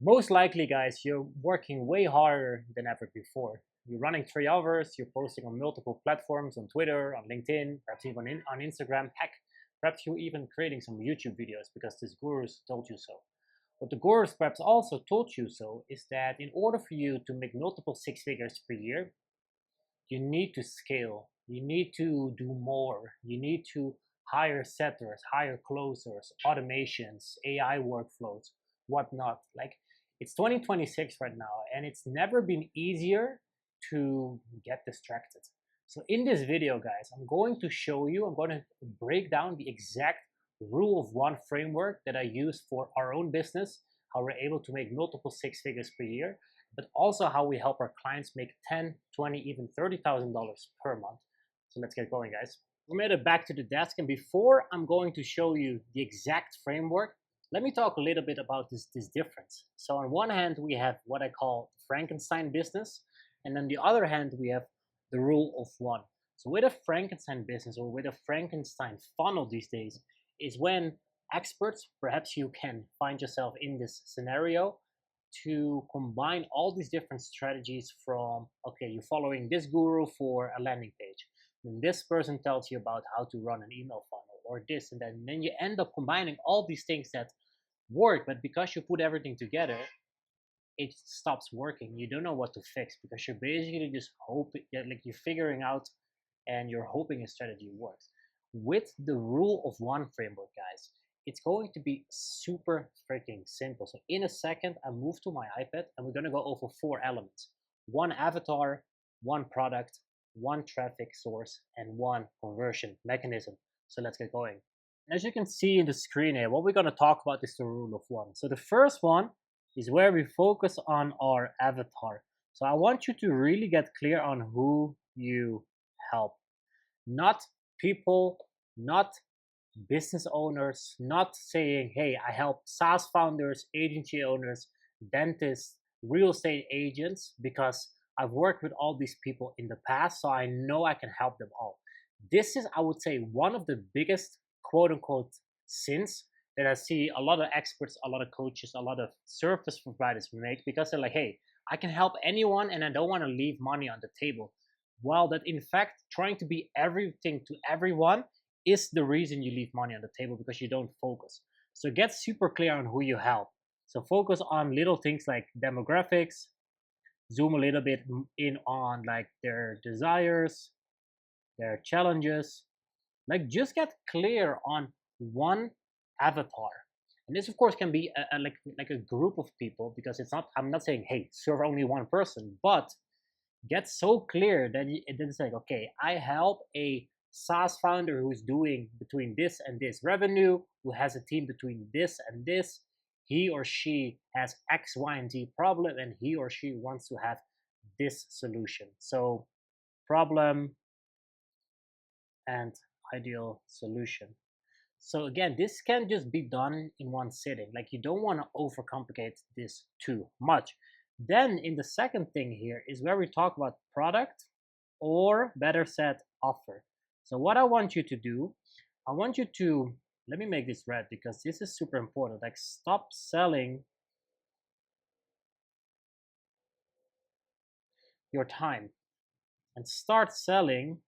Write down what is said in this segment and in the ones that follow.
Most likely, guys, you're working way harder than ever before. You're running 3 hours, you're posting on multiple platforms, on Twitter, on LinkedIn, perhaps even on Instagram. Heck, perhaps you're even creating some YouTube videos because this gurus told you so. What the gurus perhaps also told you so is that in order for you to make multiple six figures per year, you need to scale. You need to do more. You need to hire setters, hire closers, automations, AI workflows, whatnot. Like it's 2026 right now, and it's never been easier to get distracted. So in this video, guys, I'm going to show you, I'm going to break down the exact rule of one framework that I use for our own business, how we're able to make multiple six figures per year, but also how we help our clients make 10, 20, even $30,000 per month. So let's get going, guys. We made it back to the desk, and before I'm going to show you the exact framework, let me talk a little bit about this difference. So on one hand, we have what I call Frankenstein business, and on the other hand, we have the rule of one. So with a Frankenstein business or with a Frankenstein funnel these days is when experts, perhaps you can find yourself in this scenario, to combine all these different strategies from, okay, you're following this guru for a landing page, and this person tells you about how to run an email funnel or this and that, and then you end up combining all these things that work, but because you put everything together, it stops working. You don't know what to fix because you're basically just hoping, like you're figuring out and you're hoping a strategy works. With the rule of one framework, guys, it's going to be super freaking simple. So in a second, I move to my iPad and we're going to go over 4 elements: one avatar, one product, one traffic source, and one conversion mechanism. So let's get going. As you can see in the screen here, what we're going to talk about is the rule of one. So the first one is where we focus on our avatar. So I want you to really get clear on who you help. Not people, not business owners, not saying, hey, I help SaaS founders, agency owners, dentists, real estate agents, because I've worked with all these people in the past, so I know I can help them all. This is, I would say, one of the biggest quote unquote sins that I see a lot of experts, a lot of coaches, a lot of service providers make, because they're like, hey, I can help anyone and I don't want to leave money on the table. While that in fact trying to be everything to everyone is the reason you leave money on the table, because you don't focus. So get super clear on who you help. So focus on little things like demographics, zoom a little bit in on like their desires, their challenges. Like just get clear on one avatar. And this of course can be like a group of people, because it's not, I'm not saying, hey, serve only one person, but get so clear that it's like, okay, I help a SaaS founder who's doing between this and this revenue, who has a team between this and this. He or she has X, Y, and Z problem, and he or she wants to have this solution. So problem and ideal solution. So again, this can just be done in one sitting. Like you don't want to overcomplicate this too much. Then in the second thing here is where we talk about product, or better said, offer. So what I want you to do, I want you to, let me make this red because this is super important. Like stop selling your time and start selling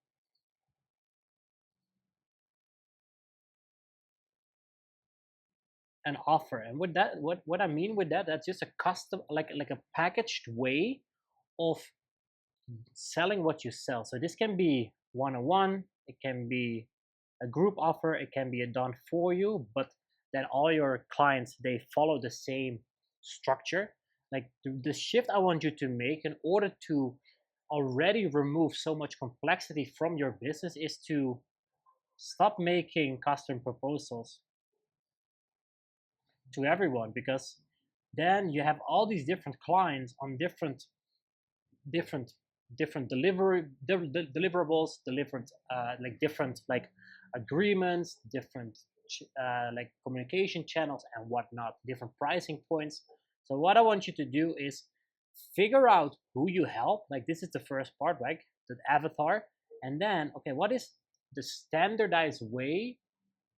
an offer. And with that, what I mean with that, that's just a custom, like a packaged way of selling what you sell. So this can be one-on-one, it can be a group offer, it can be a done for you, but then all your clients, they follow the same structure. Like the shift I want you to make in order to already remove so much complexity from your business is to stop making custom proposals to everyone, because then you have all these different clients on different deliverables, different like agreements, different like communication channels and whatnot, different pricing points. So what I want you to do is figure out who you help. Like this is the first part, right? The avatar. And then, okay, what is the standardized way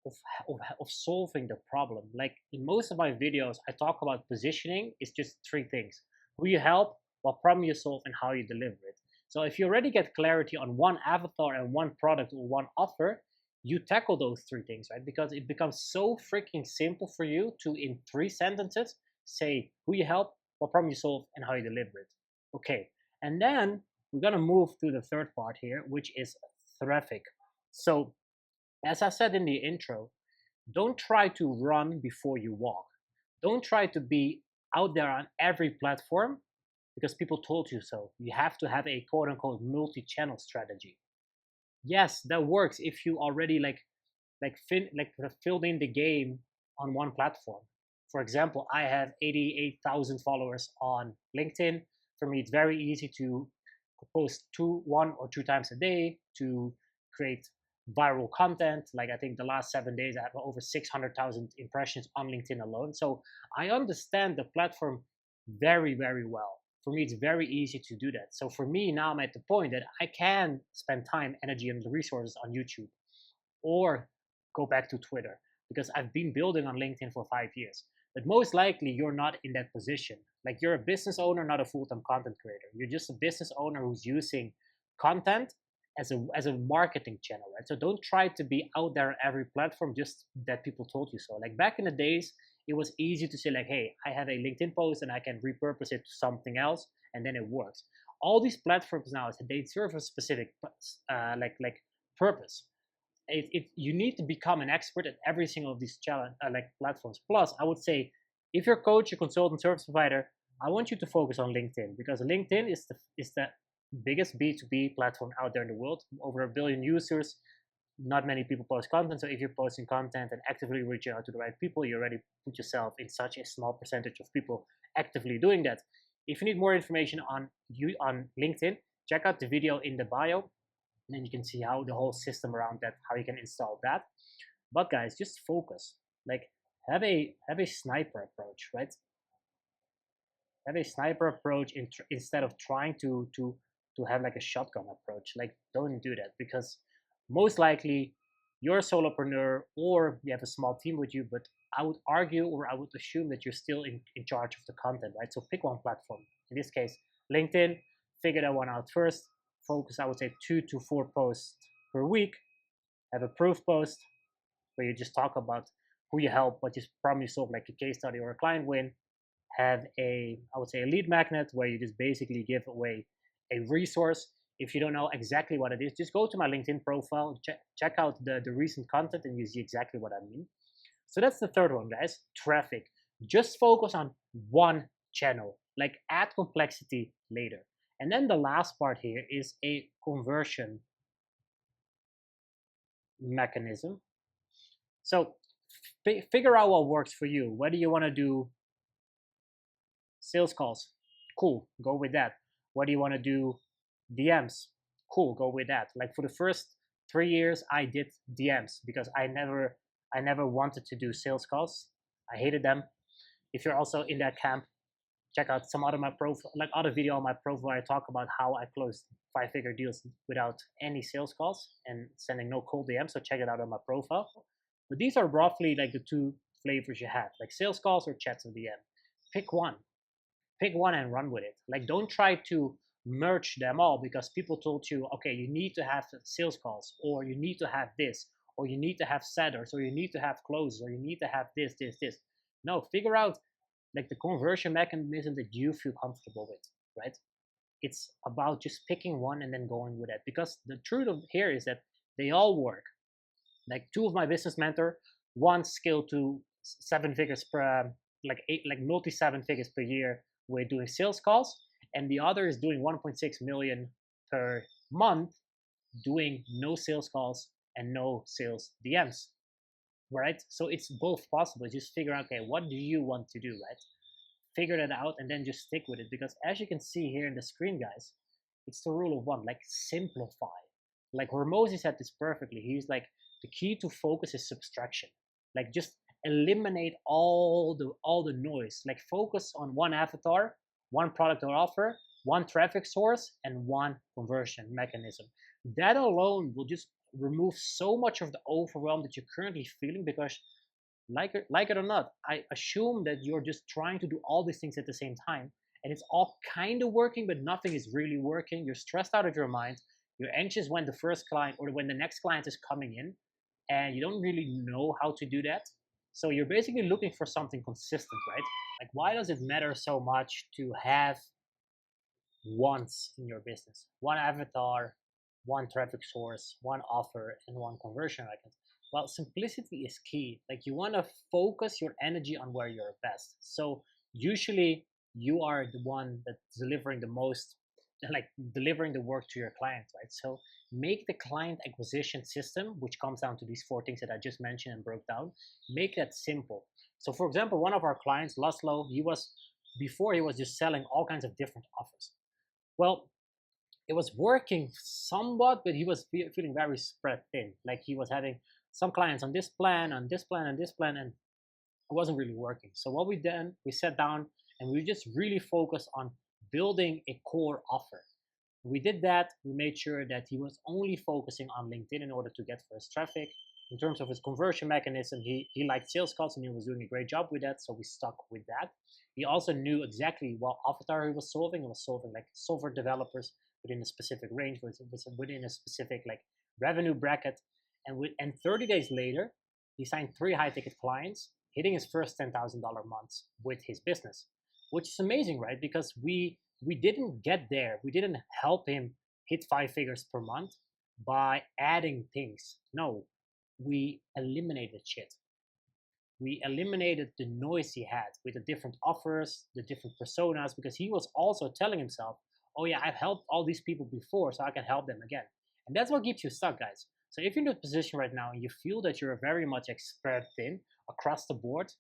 of, of solving the problem. Like in most of my videos, I talk about positioning. It's just three things: who you help, what problem you solve, and how you deliver it. So if you already get clarity on one avatar and one product or one offer, you tackle those three things, right? Because it becomes so freaking simple for you to, in 3 sentences, say who you help, what problem you solve, and how you deliver it. Okay, and then we're gonna move to the third part here, which is traffic. So as I said in the intro, don't try to run before you walk. Don't try to be out there on every platform because people told you so. You have to have a quote unquote multi-channel strategy. Yes, that works if you already filled in the game on one platform. For example, I have 88,000 followers on LinkedIn. For me, it's very easy to post 1 or 2 times a day, to create viral content. Like I think the last 7 days, I have over 600,000 impressions on LinkedIn alone. So I understand the platform very, very well. For me, it's very easy to do that. So for me, now I'm at the point that I can spend time, energy, and resources on YouTube or go back to Twitter because I've been building on LinkedIn for 5 years. But most likely, you're not in that position. Like you're a business owner, not a full-time content creator. You're just a business owner who's using content as a marketing channel, right? So don't try to be out there on every platform just that people told you so. Like back in the days, it was easy to say like, hey, I have a LinkedIn post and I can repurpose it to something else, and then it works. All these platforms now, they serve a specific purpose. You need to become an expert at every single of these platforms. Plus, I would say, if you're a coach, a consultant, service provider, I want you to focus on LinkedIn because LinkedIn is the biggest B2B platform out there in the world. Over 1 billion users. Not many people post content. So if you're posting content and actively reaching out to the right people, you already put yourself in such a small percentage of people actively doing that. If you need more information on LinkedIn, check out the video in the bio. And then you can see how the whole system around that, how you can install that. But guys, just focus. Like have a sniper approach, right? Have a sniper approach instead of trying to have like a shotgun approach. Like don't do that because most likely you're a solopreneur or you have a small team with you, but I would argue or I would assume that you're still in charge of the content, right? So pick one platform. In this case, LinkedIn, figure that one out first. Focus, I would say 2 to 4 posts per week. Have a proof post where you just talk about who you help, what you promise solve, like a case study or a client win. Have I would say a lead magnet where you just basically give away a resource. If you don't know exactly what it is, just go to my LinkedIn profile, check out the recent content and you see exactly what I mean. So that's the third one, guys, traffic. Just focus on one channel, like add complexity later. And then the last part here is a conversion mechanism. So figure out what works for you. Whether you want to do sales calls, cool, go with that. Whether you want to do DMs, cool, go with that. Like for the first 3 years, I did DMs because I never wanted to do sales calls. I hated them. If you're also in that camp, check out some other other video on my profile where I talk about how I closed 5-figure deals without any sales calls and sending no cold DMs. So check it out on my profile. But these are roughly like the two flavors you have, like sales calls or chats or DM. Pick one and run with it. Like don't try to merge them all because people told you, okay, you need to have sales calls, or you need to have this, or you need to have setters, or you need to have closes, or you need to have this. No, figure out like the conversion mechanism that you feel comfortable with, right? It's about just picking one and then going with it, because the truth of here is that they all work. Like 2 of my business mentor, one scaled to 7 figures per multi 7 figures per year with doing sales calls, and the other is doing 1.6 million per month doing no sales calls and no sales DMs, right? So it's both possible. Just figure out, okay, what do you want to do, right? Figure that out and then just stick with it, because as you can see here in the screen, guys, it's the rule of one. Like simplify. Like Hormozy said this perfectly. He's like, the key to focus is subtraction. Like just eliminate all the noise. Like focus on one avatar, one product or offer, one traffic source, and one conversion mechanism. That alone will just remove so much of the overwhelm that you're currently feeling, because like it or not, I assume that you're just trying to do all these things at the same time, and it's all kind of working, but nothing is really working. You're stressed out of your mind. You're anxious when the first client or when the next client is coming in, and you don't really know how to do that. So you're basically looking for something consistent, right? Like, why does it matter so much to have once in your business? One avatar, one traffic source, one offer, and one conversion icon. Well, simplicity is key. Like, you want to focus your energy on where you're best. So usually you are the one that's delivering the most, like delivering the work to your client, right? So make the client acquisition system, which comes down to these four things that I just mentioned and broke down, make that simple. So for example, one of our clients, Laszlo, before he was just selling all kinds of different offers. Well, it was working somewhat, but he was feeling very spread thin. Like, he was having some clients on this plan, on this plan, and this plan, and it wasn't really working. So what we did, we sat down and we just really focused on building a core offer. We did that. We made sure that he was only focusing on LinkedIn in order to get first traffic. In terms of his conversion mechanism, he liked sales calls and he was doing a great job with that, so we stuck with that. He also knew exactly what avatar he was solving. He was solving like software developers within a specific range, within a specific like revenue bracket. And 30 days later, he signed 3 high-ticket clients, hitting his first $10,000 months with his business, which is amazing, right? Because we didn't get there. We didn't help him hit 5 figures per month by adding things. No, we eliminated shit. We eliminated the noise he had with the different offers, the different personas, because he was also telling himself, oh yeah, I've helped all these people before, so I can help them again. And that's what keeps you stuck, guys. So if you're in a position right now and you feel that you're very much spread thin across the board,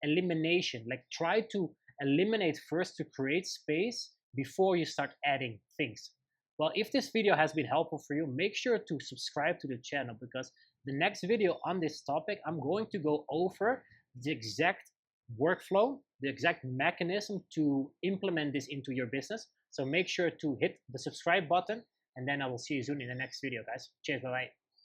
elimination, like try to eliminate first to create space before you start adding things. Well, if this video has been helpful for you, make sure to subscribe to the channel, because the next video on this topic, I'm going to go over the exact workflow, the exact mechanism to implement this into your business. So make sure to hit the subscribe button, and then I will see you soon in the next video, guys. Cheers, bye-bye.